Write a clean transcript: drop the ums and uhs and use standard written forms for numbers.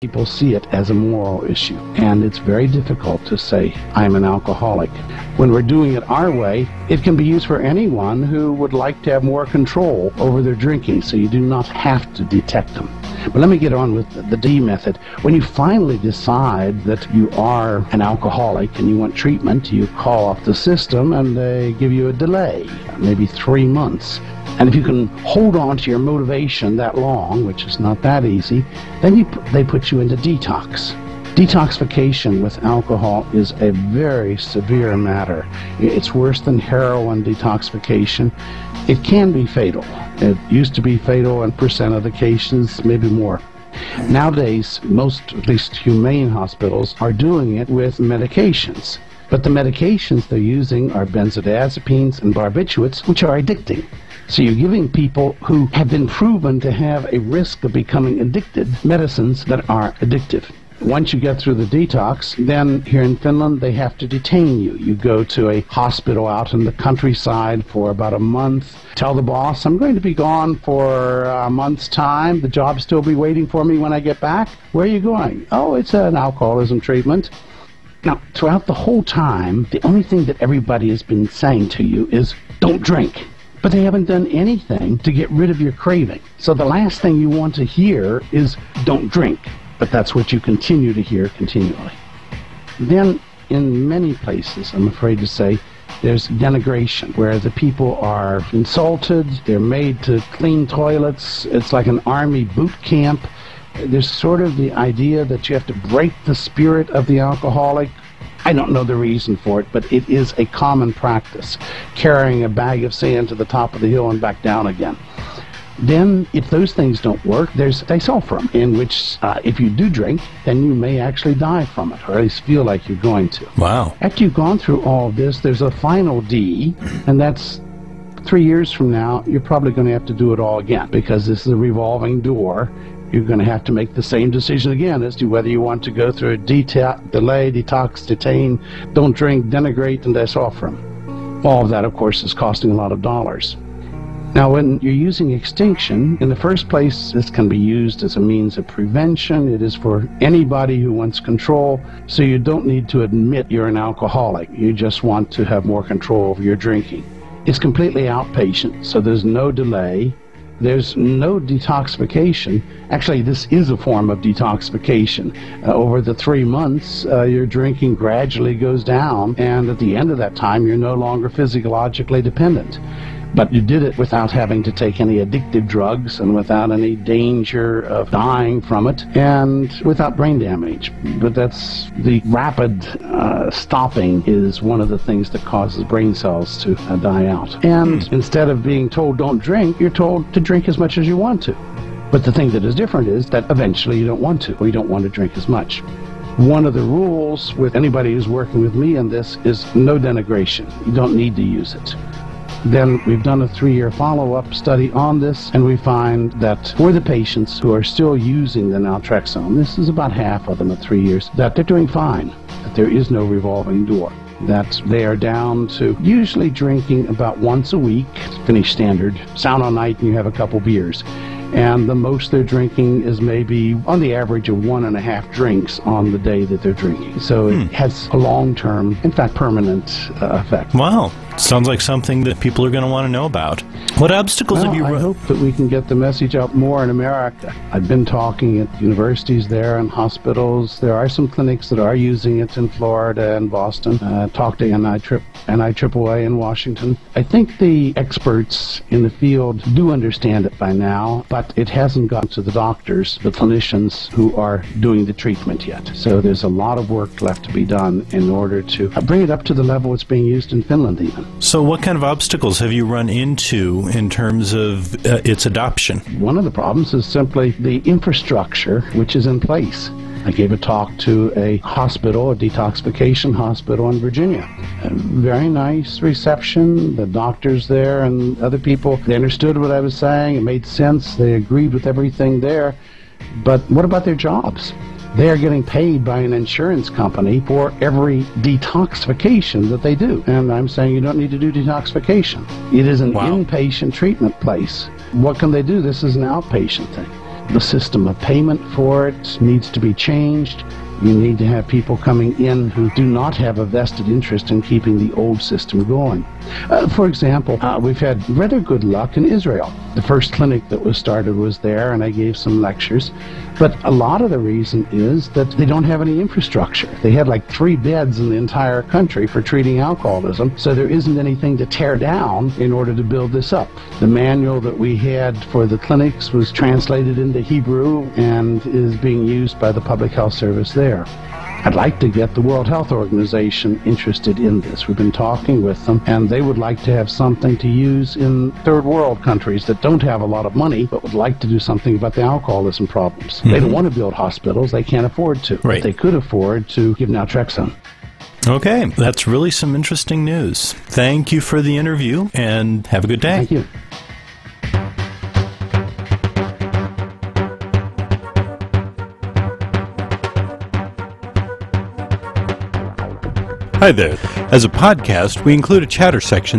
People see it as a moral issue, and it's very difficult to say, I'm an alcoholic. When we're doing it our way, it can be used for anyone who would like to have more control over their drinking, so you do not have to detect them. But let me get on with the D method. When you finally decide that you are an alcoholic and you want treatment, you call up the system and they give you a delay, maybe 3 months. And if you can hold on to your motivation that long, which is not that easy, then they put you into detox. Detoxification with alcohol is a very severe matter. It's worse than heroin detoxification. It can be fatal. It used to be fatal in percent of the cases, maybe more. Nowadays, most, at least humane hospitals, are doing it with medications. But the medications they're using are benzodiazepines and barbiturates, which are addicting. So you're giving people who have been proven to have a risk of becoming addicted medicines that are addictive. Once you get through the detox, then here in Finland they have to detain you. You go to a hospital out in the countryside for about a month. Tell the boss, I'm going to be gone for a month's time. The job still be waiting for me when I get back. Where are you going? Oh, it's an alcoholism treatment. Now, throughout the whole time, the only thing that everybody has been saying to you is, don't drink. But they haven't done anything to get rid of your craving. So the last thing you want to hear is, don't drink. But that's what you continue to hear continually. Then, in many places, I'm afraid to say, there's denigration, where the people are insulted, they're made to clean toilets. It's like an army boot camp. There's sort of the idea that you have to break the spirit of the alcoholic. I don't know the reason for it, but it is a common practice, carrying a bag of sand to the top of the hill and back down again. Then, if those things don't work, there's disulfiram, in which if you do drink, then you may actually die from it, or at least feel like you're going to. Wow. After you've gone through all of this, there's a final D, and that's 3 years from now, you're probably going to have to do it all again, because this is a revolving door. You're going to have to make the same decision again as to whether you want to go through a delay, detox, detain, don't drink, denigrate, and disulfiram. All of that, of course, is costing a lot of dollars. Now, when you're using extinction, in the first place, this can be used as a means of prevention. It is for anybody who wants control, so you don't need to admit you're an alcoholic. You just want to have more control over your drinking. It's completely outpatient, so there's no delay. There's no detoxification. Actually, this is a form of detoxification. Over the 3 months, your drinking gradually goes down, and at the end of that time, you're no longer physiologically dependent. But you did it without having to take any addictive drugs and without any danger of dying from it and without brain damage. But that's the rapid stopping is one of the things that causes brain cells to die out. And instead of being told don't drink, you're told to drink as much as you want to. But the thing that is different is that eventually you don't want to, or you don't want to drink as much. One of the rules with anybody who's working with me in this is no denigration. You don't need to use it. Then we've done a 3-year follow-up study on this, and we find that for the patients who are still using the naltrexone, this is about half of them at 3 years, that they're doing fine, that there is no revolving door, that they are down to usually drinking about once a week, Finnish standard, sound all night and you have a couple beers. And the most they're drinking is maybe on the average of 1.5 drinks on the day that they're drinking. So it has a long-term, in fact permanent effect. Wow. Sounds like something that people are going to want to know about. What obstacles have you run? I hope that we can get the message out more in America. I've been talking at universities there and hospitals. There are some clinics that are using it in Florida and Boston. Talked to NIAAA in Washington. I think the experts in the field do understand it by now, but it hasn't gotten to the doctors, the clinicians who are doing the treatment yet. So there's a lot of work left to be done in order to bring it up to the level it's being used in Finland even. So what kind of obstacles have you run into in terms of its adoption? One of the problems is simply the infrastructure which is in place. I gave a talk to a hospital, a detoxification hospital in Virginia. A very nice reception. The doctors there and other people, they understood what I was saying. It made sense. They agreed with everything there. But what about their jobs? They are getting paid by an insurance company for every detoxification that they do. And I'm saying you don't need to do detoxification. It is an inpatient treatment place. What can they do? This is an outpatient thing. The system of payment for it needs to be changed. You need to have people coming in who do not have a vested interest in keeping the old system going. For example, we've had rather good luck in Israel. The first clinic that was started was there, and I gave some lectures. But a lot of the reason is that they don't have any infrastructure. They had like 3 beds in the entire country for treating alcoholism, so there isn't anything to tear down in order to build this up. The manual that we had for the clinics was translated into Hebrew and is being used by the Public Health Service there. I'd like to get the World Health Organization interested in this. We've been talking with them, and they would like to have something to use in third world countries that don't have a lot of money but would like to do something about the alcoholism problems. They don't want to build hospitals. They can't afford to. Right. But they could afford to give naltrexone. Okay, that's really some interesting news. Thank you for the interview, and have a good day. Thank you. Hi there. As a podcast, we include a chatter section